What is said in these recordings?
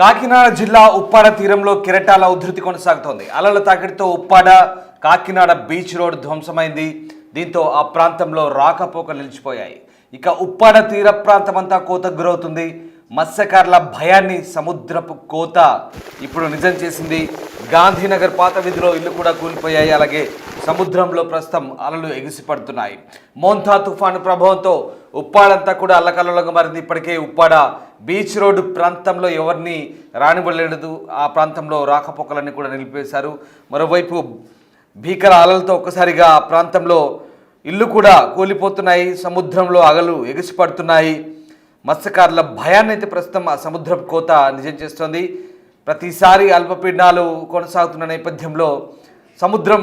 కాకినాడ జిల్లా ఉప్పాడ తీరంలో కెరటాల ఉధృతి కొనసాగుతోంది. అలల తాకిడితో ఉప్పాడ కాకినాడ బీచ్ రోడ్ ధ్వంసమైంది. దీంతో ఆ ప్రాంతంలో రాకపోకలు నిలిచిపోయాయి. ఇక ఉప్పాడ తీర ప్రాంతమంతా కోతకు గురవుతుంది. మత్స్యకారుల భయాన్ని సముద్రపు కోత ఇప్పుడు నిజం చేసింది. గాంధీనగర్ పాత వీధిలో ఇల్లు కూడా కూలిపోయాయి. అలాగే సముద్రంలో ప్రస్తుతం అలలు ఎగిసిపడుతున్నాయి. మోంతా తుఫాను ప్రభావంతో ఉప్పాడంతా కూడా అల్లకల్లోలంగా మారింది. ఇప్పటికే ఉప్పాడ బీచ్ రోడ్డు ప్రాంతంలో ఎవరిని రానివ్వలేదు. ఆ ప్రాంతంలో రాకపోకలన్నీ కూడా నిలిపేశారు. మరోవైపు భీకర అలలతో ఒక్కసారిగా ఆ ప్రాంతంలో ఇల్లు కూడా కూలిపోతున్నాయి. సముద్రంలో అలలు ఎగిసిపడుతున్నాయి. మత్స్యకారుల భయాన్ని అయితే ప్రస్తుతం ఆ సముద్రపు కోత నిజం చేస్తోంది. ప్రతిసారి అల్పపీడనాలు కొనసాగుతున్న నేపథ్యంలో సముద్రం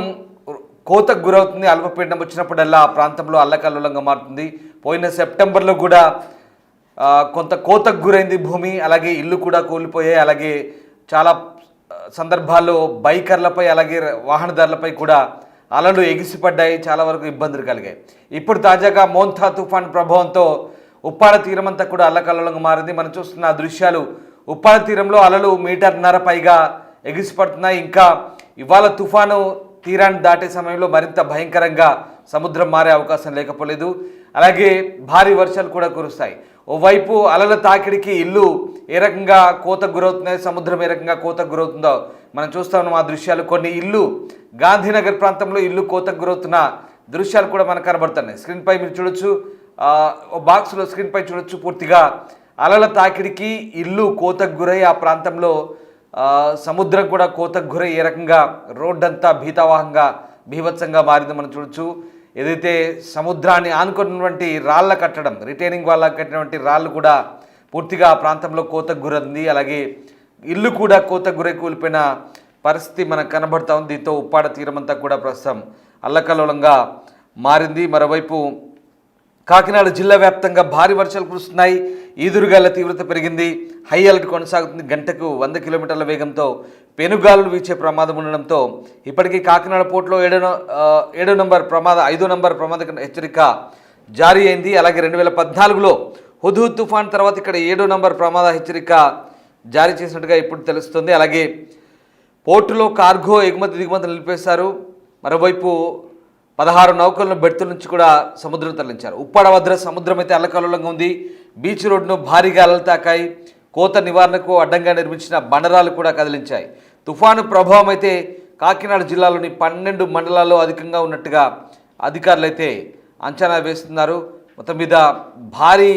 కోతకు గురవుతుంది. అల్పపీడనం వచ్చినప్పుడల్లా ఆ ప్రాంతంలో అల్లకల్లోలంగా మారుతుంది. పోయిన సెప్టెంబర్లో కూడా కొంత కోతకు గురైంది భూమి. అలాగే ఇల్లు కూడా కూలిపోయాయి. అలాగే చాలా సందర్భాల్లో బైకర్లపై అలాగే వాహనదారులపై కూడా అలలు ఎగిసిపడ్డాయి. చాలా వరకు ఇబ్బందులు కలిగాయి. ఇప్పుడు తాజాగా మోంతా తుఫాన్ ప్రభావంతో ఉప్పాడ తీరమంతా కూడా అల్లకల్లోలంగా మారింది. మనం చూస్తున్న దృశ్యాలు ఉప్పాడ తీరంలో అలలు 1.5 మీటర్ల పైగా ఎగిసిపడుతున్నాయి. ఇంకా ఇవాళ తుఫాను తీరాన్ని దాటే సమయంలో మరింత భయంకరంగా సముద్రం మారే అవకాశం లేకపోలేదు. అలాగే భారీ వర్షాలు కూడా కురుస్తాయి. ఓవైపు అలల తాకిడికి ఇల్లు ఏ రకంగా కోతకు గురవుతున్నాయి, సముద్రం ఏ రకంగా కోతకు గురవుతుందో మనం చూస్తా ఉన్నాం. ఆ దృశ్యాలు కొన్ని ఇల్లు గాంధీనగర్ ప్రాంతంలో ఇల్లు కోతకు గురవుతున్న దృశ్యాలు కూడా మనకు కనబడుతున్నాయి. స్క్రీన్పై మీరు చూడొచ్చు, బాక్స్లో స్క్రీన్పై చూడొచ్చు. పూర్తిగా అలల తాకిడికి ఇల్లు కోతకు గురై ఆ ప్రాంతంలో సముద్రం కూడా కోతకు గురై ఏ రకంగా రోడ్డంతా భీతావాహంగా బీభత్సంగా మారింది మనం చూడొచ్చు. ఏదైతే సముద్రాన్ని ఆనుకున్నటువంటి రాళ్ల కట్టడం, రిటైనింగ్ వాళ్ళ కట్టినటువంటి రాళ్ళు కూడా పూర్తిగా ఆ ప్రాంతంలో కోతకు గురైంది. అలాగే ఇల్లు కూడా కోతకు గురై కూలిపోయిన పరిస్థితి మనకు కనబడతా ఉంది. దీంతో ఉప్పాడ తీరమంతా కూడా ప్రస్తుతం అల్లకల్లోలంగా మారింది. మరోవైపు కాకినాడ జిల్లా వ్యాప్తంగా భారీ వర్షాలు కురుస్తున్నాయి. ఈదురుగాల తీవ్రత పెరిగింది. హై అలర్ట్ కొనసాగుతుంది. గంటకు 100 కిలోమీటర్ల వేగంతో పెనుగాలులు వీచే ప్రమాదం ఉండడంతో ఇప్పటికీ కాకినాడ పోర్టులో 5వ నంబర్ ప్రమాద హెచ్చరిక జారీ అయింది. అలాగే 2014లో హుదూద్ తుఫాన్ తర్వాత ఇక్కడ 7వ నంబర్ ప్రమాద హెచ్చరిక జారీ చేసినట్టుగా ఇప్పుడు తెలుస్తుంది. అలాగే పోర్టులో కార్గో ఎగుమతి దిగుమతి నిలిపేశారు. మరోవైపు 16 నౌకలను బెర్తుల నుంచి కూడా సముద్రం తరలించారు. ఉప్పాడ వద్ద సముద్రం అయితే అల్లకల్లోలంగా ఉంది. బీచ్ రోడ్డును భారీగా అలలు తాకాయి. కోత నివారణకు అడ్డంగా నిర్మించిన బండరాలు కూడా కదిలించాయి. తుఫాను ప్రభావం అయితే కాకినాడ జిల్లాలోని 12 మండలాల్లో అధికంగా ఉన్నట్టుగా అధికారులు అయితే అంచనా వేస్తున్నారు. మొత్తం మీద భారీ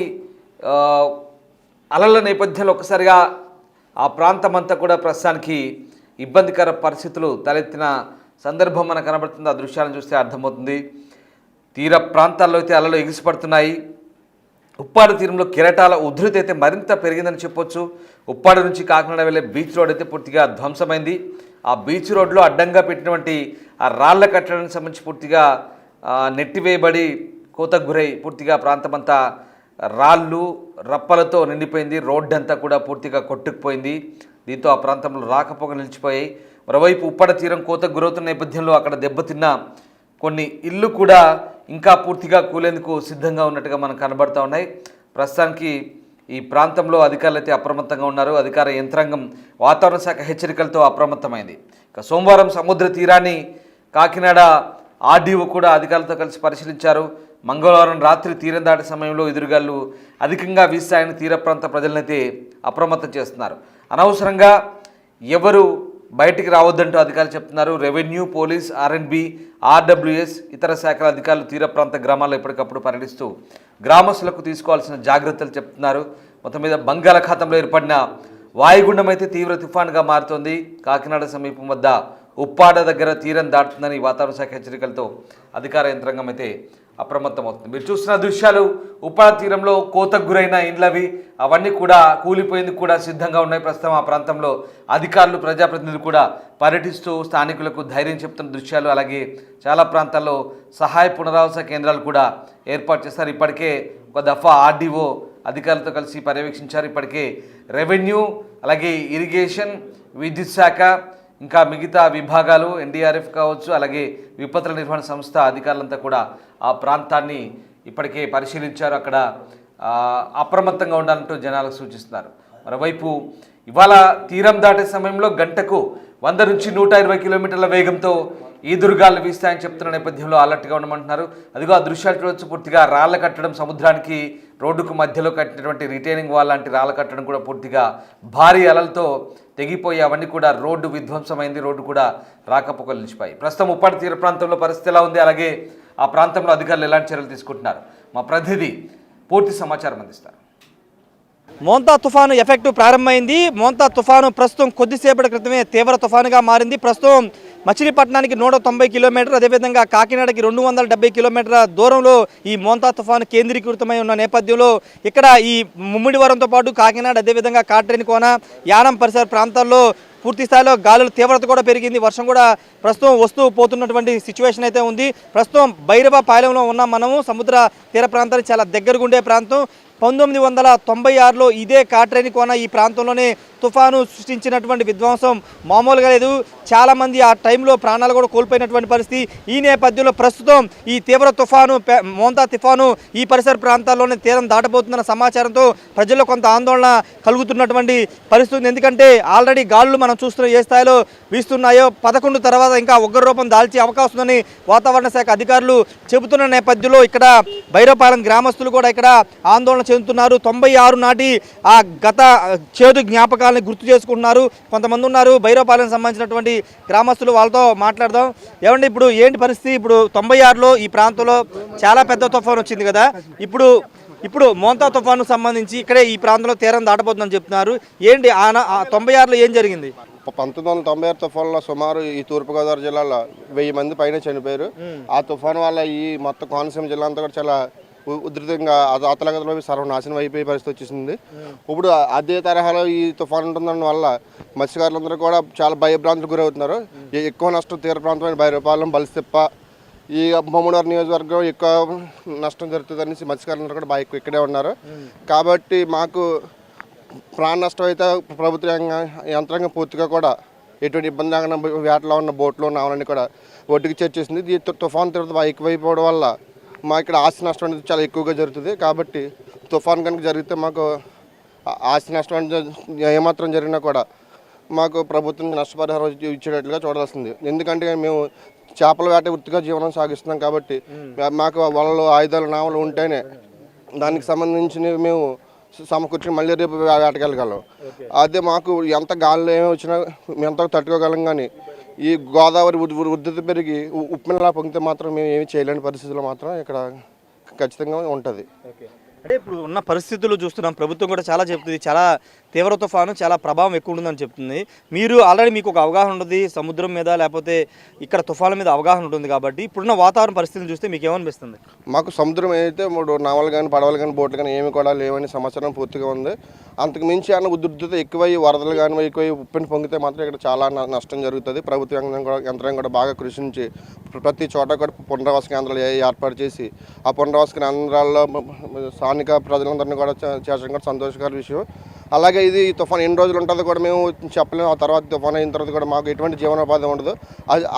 అలల నేపథ్యంలో ఒక్కసారిగా ఆ ప్రాంతం అంతా కూడా ప్రస్తుతానికి ఇబ్బందికర పరిస్థితులు తలెత్తిన సందర్భం మనకు కనబడుతుంది. ఆ దృశ్యాలను చూస్తే అర్థమవుతుంది. తీర ప్రాంతాల్లో అయితే అలలు ఎగిసిపడుతున్నాయి. ఉప్పాడ తీరంలో కెరటాల ఉధృతి అయితే మరింత పెరిగిందని చెప్పొచ్చు. ఉప్పాడ నుంచి కాకినాడ వెళ్ళే బీచ్ రోడ్ అయితే పూర్తిగా ధ్వంసమైంది. ఆ బీచ్ రోడ్లో అడ్డంగా పెట్టినటువంటి ఆ రాళ్ల కట్టడానికి సంబంధించి పూర్తిగా నెట్టివేయబడి కోతకు గురై పూర్తిగా ప్రాంతమంతా రాళ్ళు రప్పలతో నిండిపోయింది. రోడ్డు అంతా కూడా పూర్తిగా కొట్టుకుపోయింది. దీంతో ఆ ప్రాంతంలో రాకపోకలు నిలిచిపోయాయి. మరోవైపు ఉప్పాడ తీరం కోతకు గురవుతున్న నేపథ్యంలో అక్కడ దెబ్బతిన్న కొన్ని ఇల్లు కూడా ఇంకా పూర్తిగా కూలేందుకు సిద్ధంగా ఉన్నట్టుగా మనకు కనబడుతూ ఉన్నాయి. ప్రస్తుతానికి ఈ ప్రాంతంలో అధికారులు అయితే అప్రమత్తంగా ఉన్నారు. అధికార యంత్రాంగం వాతావరణ శాఖ హెచ్చరికలతో అప్రమత్తమైంది. ఇక సోమవారం సముద్ర తీరాన్ని కాకినాడ ఆర్డీఓ కూడా అధికారులతో కలిసి పరిశీలించారు. మంగళవారం రాత్రి తీరం దాటే సమయంలో ఎదురుగాలు అధికంగా వీస్తాయని తీర ప్రాంత ప్రజలనైతే అప్రమత్తం చేస్తున్నారు. అనవసరంగా ఎవరు బయటికి రావద్దంటూ అధికారులు చెప్తున్నారు. రెవెన్యూ, పోలీస్, ఆర్ఎండ్బి, ఆర్డబ్ల్యూఎస్ ఇతర శాఖల అధికారులు తీర ప్రాంత గ్రామాల్లో ఎప్పటికప్పుడు పర్యటిస్తూ గ్రామస్తులకు తీసుకోవాల్సిన జాగ్రత్తలు చెప్తున్నారు. మొత్తం మీద బంగాళాఖాతంలో ఏర్పడిన వాయుగుండం అయితే తీవ్ర తుఫాన్గా మారుతోంది. కాకినాడ సమీపం వద్ద ఉప్పాడ దగ్గర తీరం దాటుతుందని వాతావరణ శాఖ హెచ్చరికలతో అధికార యంత్రాంగం అయితే అప్రమత్తమవుతుంది. మీరు చూస్తున్న దృశ్యాలు ఉప్పాడ తీరంలో కోతకు గురైన ఇండ్లవి అవన్నీ కూడా కూలిపోయేందుకు కూడా సిద్ధంగా ఉన్నాయి. ప్రస్తుతం ఆ ప్రాంతంలో అధికారులు, ప్రజాప్రతినిధులు కూడా పర్యటిస్తూ స్థానికులకు ధైర్యం చెప్తున్న దృశ్యాలు. అలాగే చాలా ప్రాంతాల్లో సహాయ పునరావాస కేంద్రాలు కూడా ఏర్పాటు చేస్తారు. ఇప్పటికే ఒక దఫా ఆర్డీఓ అధికారులతో కలిసి పర్యవేక్షించారు. ఇప్పటికే రెవెన్యూ, అలాగే ఇరిగేషన్, విద్యుత్ శాఖ, ఇంకా మిగతా విభాగాలు, ఎన్డీఆర్ఎఫ్ కావచ్చు, అలాగే విపత్తుల నిర్వహణ సంస్థ అధికారులంతా కూడా ఆ ప్రాంతాన్ని ఇప్పటికే పరిశీలించారు. అక్కడ అప్రమత్తంగా ఉండాలంటూ జనాలకు సూచిస్తున్నారు. మరోవైపు ఇవాళ తీరం దాటే సమయంలో గంటకు 100 నుంచి 120 కిలోమీటర్ల వేగంతో ఈదురుగాలు వీస్తాయని చెప్తున్న నేపథ్యంలో అలర్ట్గా ఉండమంటున్నారు. అదిగో ఆ దృశ్యాలు చూడవచ్చు. పూర్తిగా రాళ్ల కట్టడం, సముద్రానికి రోడ్డుకు మధ్యలో కట్టినటువంటి రిటైనింగ్ వాల్ లాంటి రాళ్ల కట్టడం కూడా పూర్తిగా భారీ అలలతో తెగిపోయి అవన్నీ కూడా రోడ్డు విధ్వంసమైంది. రోడ్డు కూడా రాకపోకలు నిలిచిపోయి. ప్రస్తుతం ఉప్పాడ తీర ప్రాంతంలో పరిస్థితి ఎలా ఉంది, అలాగే ఆ ప్రాంతంలో అధికారులు ఎలాంటి చర్యలు తీసుకుంటున్నారు, మా ప్రతినిధి పూర్తి సమాచారం అందిస్తారు. మోంతా తుఫాను ఎఫెక్ట్ ప్రారంభమైంది. మోంతా తుఫాను ప్రస్తుతం కొద్దిసేపటి క్రితమే తీవ్ర తుఫానుగా మారింది. ప్రస్తుతం మచిలీపట్నానికి 190 కిలోమీటర్లు, అదేవిధంగా కాకినాడకి 270 కిలోమీటర్ల దూరంలో ఈ మోంతా తుఫాను కేంద్రీకృతమై ఉన్న నేపథ్యంలో ఇక్కడ ఈ ముమ్మిడివరంతో పాటు కాకినాడ, అదేవిధంగా కాట్రేనికోన, యానం పరిసర ప్రాంతాల్లో పూర్తి స్థాయిలో గాలుల తీవ్రత కూడా పెరిగింది. వర్షం కూడా ప్రస్తుతం వస్తూ పోతున్నటువంటి సిచ్యువేషన్ అయితే ఉంది. ప్రస్తుతం భైరవపాలెంలో ఉన్నాం మనము. సముద్ర తీర ప్రాంతానికి చాలా దగ్గరగా ఉండే ప్రాంతం. 1996లో ఇదే కాట్రేనికోన ఈ ప్రాంతంలోనే తుఫాను సృష్టించినటువంటి విధ్వంసం మామూలుగా లేదు. చాలామంది ఆ టైంలో ప్రాణాలు కూడా కోల్పోయినటువంటి పరిస్థితి. ఈ నేపథ్యంలో ప్రస్తుతం ఈ తీవ్ర తుఫాను మోంతా తుఫాను ఈ పరిసర ప్రాంతాల్లోనే తీరం దాటబోతుందన్న సమాచారంతో ప్రజల్లో కొంత ఆందోళన కలుగుతున్నటువంటి పరిస్థితి. ఎందుకంటే ఆల్రెడీ గాలులు మనం చూస్తున్న ఏ స్థాయిలో వీస్తున్నాయో 11 తర్వాత ఇంకా ఉగ్రరూపం దాల్చే అవకాశం ఉందని వాతావరణ శాఖ అధికారులు చెబుతున్న నేపథ్యంలో ఇక్కడ భైరవపాలెం గ్రామస్తులు కూడా ఇక్కడ ఆందోళన చెందుతున్నారు. 96 నాటి ఆ గత చేదు జ్ఞాపకాలని గుర్తు చేసుకుంటున్నారు. కొంతమంది ఉన్నారు భైరవపాలెం సంబంధించినటువంటి గ్రామస్తులు, వాళ్ళతో మాట్లాడదాం. ఏమంటే ఇప్పుడు ఏంటి పరిస్థితి? ఇప్పుడు 96లో ఈ ప్రాంతంలో చాలా పెద్ద తుఫాను వచ్చింది కదా, ఇప్పుడు మోంతా తుఫాను సంబంధించి ఇక్కడే ఈ ప్రాంతంలో తీరం దాటబోతుందని చెప్తున్నారు. ఏంటి 96లో ఏం జరిగింది? 1996 తుఫాన్లో సుమారు ఈ తూర్పుగోదావరి జిల్లాలో 1000 మంది పైన చనిపోయారు. ఆ తుఫాను వల్ల ఈ మొత్తం కోనసీమ జిల్లా అంతా కూడా చాలా ఉధృతంగా అతలగతలో సర్వనాశనం అయిపోయే పరిస్థితి వచ్చేసింది. ఇప్పుడు అదే తరహాలో ఈ తుఫాను ఉంటుందన్న వల్ల మత్స్యకారులందరూ కూడా చాలా భయభ్రాంతులకు గురవుతున్నారు. ఎక్కువ నష్టం తీర ప్రాంతమైన భైరవపాలెం, బలిసిప్ప, ఈ ముమ్మడివరం నియోజకవర్గం ఎక్కువ నష్టం జరుగుతుందనేసి మత్స్యకారులందరూ కూడా బాగా ఇక్కడే ఉన్నారు. కాబట్టి మాకు ప్రాణ నష్టం అయితే ప్రభుత్వ యంత్రాంగం పూర్తిగా కూడా ఎటువంటి ఇబ్బంది లేకుండా వేటలో ఉన్న బోట్లో ఉన్న అవన్నీ కూడా ఒడ్డుకి చేర్చేసింది. ఈ తుఫాను తీవ్రత బాగా ఎక్కువైపోవడం వల్ల మా ఇక్కడ ఆస్తి నష్టం అనేది చాలా ఎక్కువగా జరుగుతుంది. కాబట్టి తుఫాన్ కనుక జరిగితే మాకు ఆస్తి నష్టం అనేది ఏమాత్రం జరిగినా కూడా మాకు ప్రభుత్వం నష్టపరిహారం ఇచ్చేటట్లుగా చూడాల్సింది. ఎందుకంటే మేము చేపల వేట వృత్తిగా జీవనం సాగిస్తున్నాం. కాబట్టి మాకు వలలు, ఆయుధాలు, నావలు ఉంటేనే దానికి సంబంధించి మేము సమకూర్చుని మళ్ళీ రేపు వేటకెళ్ళగలం. అదే మాకు ఎంత గాల్లో ఏమి వచ్చినా ఎంత తట్టుకోగలం. కానీ ఈ గోదావరి ఉధృతి పెరిగి ఉప్పెనలా పొంగితే మాత్రం మేము ఏమి చేయలేని పరిస్థితుల్లో మాత్రం ఇక్కడ ఖచ్చితంగా ఉంటుంది. అంటే ఇప్పుడు ఉన్న పరిస్థితులు చూస్తున్నాం, ప్రభుత్వం కూడా చాలా చెప్తుంది చాలా తీవ్ర తుఫాను, చాలా ప్రభావం ఎక్కువ ఉంటుందని చెప్తుంది. మీరు ఆల్రెడీ మీకు ఒక అవగాహన ఉంటుంది సముద్రం మీద, లేకపోతే ఇక్కడ తుఫాను మీద అవగాహన ఉంటుంది. కాబట్టి ఇప్పుడున్న వాతావరణ పరిస్థితులు చూస్తే మీకు ఏమనిపిస్తుంది? మాకు సముద్రం అయితే నావలు కానీ, పడవలు కానీ, బోట్లు కానీ ఏమి కూడా లేవని సమాచారం పూర్తిగా ఉంది. అంతకు మించి అన్న ఉధృత ఎక్కువై వరదలు కానీ ఎక్కువై ఉప్పెని పొంగితే మాత్రం ఇక్కడ చాలా నష్టం జరుగుతుంది. ప్రభుత్వ యంత్రాంగం కూడా బాగా కృషించి ప్రతి చోట కూడా పునరావాస కేంద్రాలు ఏర్పాటు చేసి ఆ పునరావాస కేంద్రాల్లో స్థానిక ప్రజలందరినీ కూడా చేర్చడం కూడా సంతోషకర విషయం. అలాగే ఇది తుఫాన్ ఎన్ని రోజులు ఉంటుందో కూడా మేము చెప్పలేము. ఆ తర్వాత తుఫాన్ అయిన తర్వాత కూడా మాకు ఎటువంటి జీవనోపాధి ఉండదు.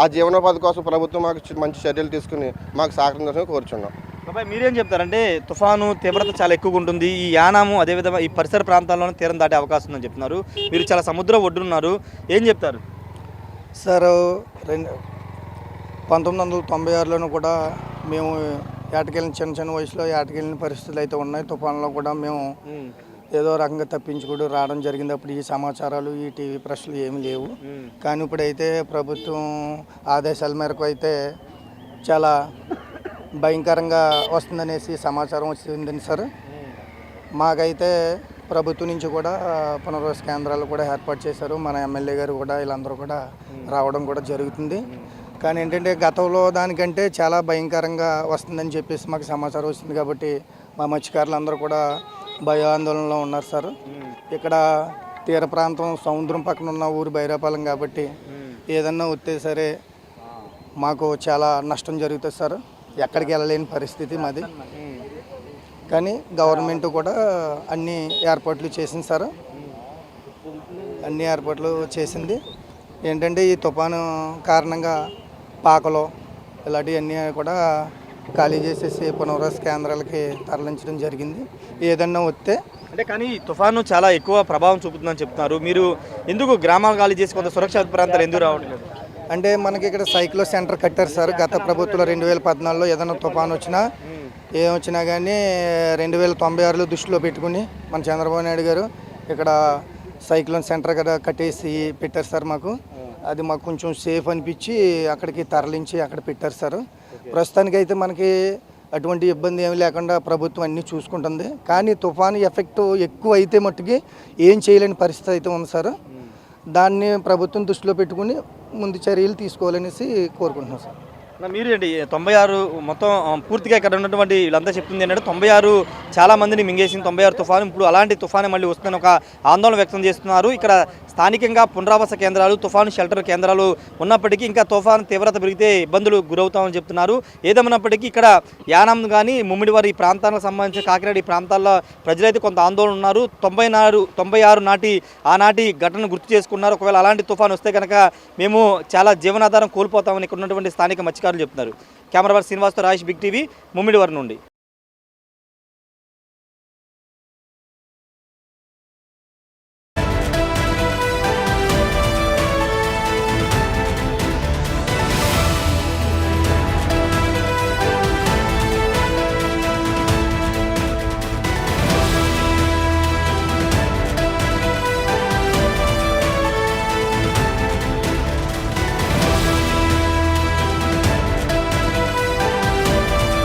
ఆ జీవనోపాధి కోసం ప్రభుత్వం మాకు మంచి చర్యలు తీసుకుని మాకు సహకరించాలని కోరుచున్నాం. బాబాయ్ మీరేం చెప్తారంటే తుఫాను తీవ్రత చాలా ఎక్కువగా ఉంటుంది. ఈ యానాము అదేవిధంగా ఈ పరిసర ప్రాంతాల్లోనే తీరం దాటే అవకాశం ఉందని చెప్తున్నారు. మీరు చాలా సముద్రం ఒడ్డున్నారు, ఏం చెప్తారు? సార్ 1996లోనూ కూడా మేము ఏటకెళ్ళిన చిన్న వయసులో ఏటకెళ్ళిన పరిస్థితులు అయితే ఉన్నాయి. తుఫాన్లో కూడా మేము ఏదో రకంగా తప్పించుకుంటూ రావడం జరిగింది. అప్పుడు ఈ సమాచారాలు, ఈ టీవీ ప్రశ్నలు ఏమీ లేవు. కానీ ఇప్పుడైతే ప్రభుత్వం ఆదేశాల మేరకు అయితే చాలా భయంకరంగా వస్తుందనేసి సమాచారం వచ్చిందండి సార్. మాకైతే ప్రభుత్వం నుంచి కూడా పునరావాస కేంద్రాలు కూడా ఏర్పాటు చేశారు. మన ఎమ్మెల్యే గారు కూడా వీళ్ళందరూ కూడా రావడం కూడా జరుగుతుంది. కానీ ఏంటంటే గతంలో దానికంటే చాలా భయంకరంగా వస్తుందని చెప్పేసి మాకు సమాచారం వచ్చింది. కాబట్టి మా మత్స్యకారులందరూ కూడా భయాందోళనలో ఉన్నారు సార్. ఇక్కడ తీర ప్రాంతం సముద్రం పక్కన ఉన్న ఊరు భైరవపాలెం కాబట్టి ఏదన్నా వస్తే సరే మాకు చాలా నష్టం జరుగుతుంది సార్. ఎక్కడికి వెళ్ళలేని పరిస్థితి మాది. కానీ గవర్నమెంట్ కూడా అన్ని ఏర్పాట్లు చేసింది సార్. అన్ని ఏర్పాట్లు చేసింది. ఏంటంటే ఈ తుఫాను కారణంగా పాకలు ఇలాంటివన్నీ కూడా ఖాళీ చేసేసి పునరావాస కేంద్రాలకి తరలించడం జరిగింది. ఏదన్నా వస్తే అంటే కానీ ఈ తుఫాను చాలా ఎక్కువ ప్రభావం చూపుతుందని చెప్తున్నారు. మీరు ఎందుకు గ్రామాలు ఖాళీ చేసి కొంత సురక్షిత ప్రాంతాలు ఎందుకు రావట్లేదు? అంటే మనకి ఇక్కడ సైక్లో సెంటర్ కట్టారు సార్. గత ప్రభుత్వంలో 2014లో ఏదైనా తుఫాను వచ్చినా ఏమొచ్చినా కానీ 2096లో దృష్టిలో పెట్టుకుని మన చంద్రబాబు నాయుడు గారు ఇక్కడ సైక్లోన్ సెంటర్ కదా కట్టేసి పెట్టారు సార్. మాకు అది మాకు కొంచెం సేఫ్ అనిపించి అక్కడికి తరలించి అక్కడ పెట్టారు సార్. ప్రస్తుతానికైతే మనకి అటువంటి ఇబ్బంది ఏమి లేకుండా ప్రభుత్వం అన్నీ చూసుకుంటుంది. కానీ తుఫాను ఎఫెక్ట్ ఎక్కువ అయితే మట్టుకి ఏం చేయలేని పరిస్థితి అయితే ఉంది సార్. దాన్ని ప్రభుత్వం దృష్టిలో పెట్టుకుని ముందు చర్యలు తీసుకోవాలనేసి కోరుకుంటున్నాం సార్. మీరు ఏంటి 96 మొత్తం పూర్తిగా ఇక్కడ ఉన్నటువంటి వీళ్ళంతా చెప్తుంది ఏంటంటే 96 చాలా మందిని మింగేసింది 96 తుఫాను. ఇప్పుడు అలాంటి తుఫాను మళ్ళీ వస్తుందని ఒక ఆందోళన వ్యక్తం చేస్తున్నారు. ఇక్కడ స్థానికంగా పునరావాస కేంద్రాలు, తుఫాను షెల్టర్ కేంద్రాలు ఉన్నప్పటికీ ఇంకా తుఫాను తీవ్రత పెరిగితే ఇబ్బందులు గురవుతామని చెప్తున్నారు. ఏదేమన్నప్పటికీ ఇక్కడ యానాం కానీ ముమ్మిడివారి ఈ ప్రాంతాలకు సంబంధించి కాకినాడ ఈ ప్రాంతాల్లో ప్రజలైతే కొంత ఆందోళన ఉన్నారు. 96 నాటి ఆనాటి ఘటనను గుర్తు చేసుకున్నారు. ఒకవేళ అలాంటి తుఫాను వస్తే కనుక మేము చాలా జీవనాధారం కోల్పోతామని ఇక్కడ ఉన్నటువంటి స్థానిక మత్స్యకారులు చెప్తున్నారు. కెమెరా పర్సన్ శ్రీనివాస్తో రాజేష్, బిగ్ టీవీ, ముమ్మిడివారి నుండి.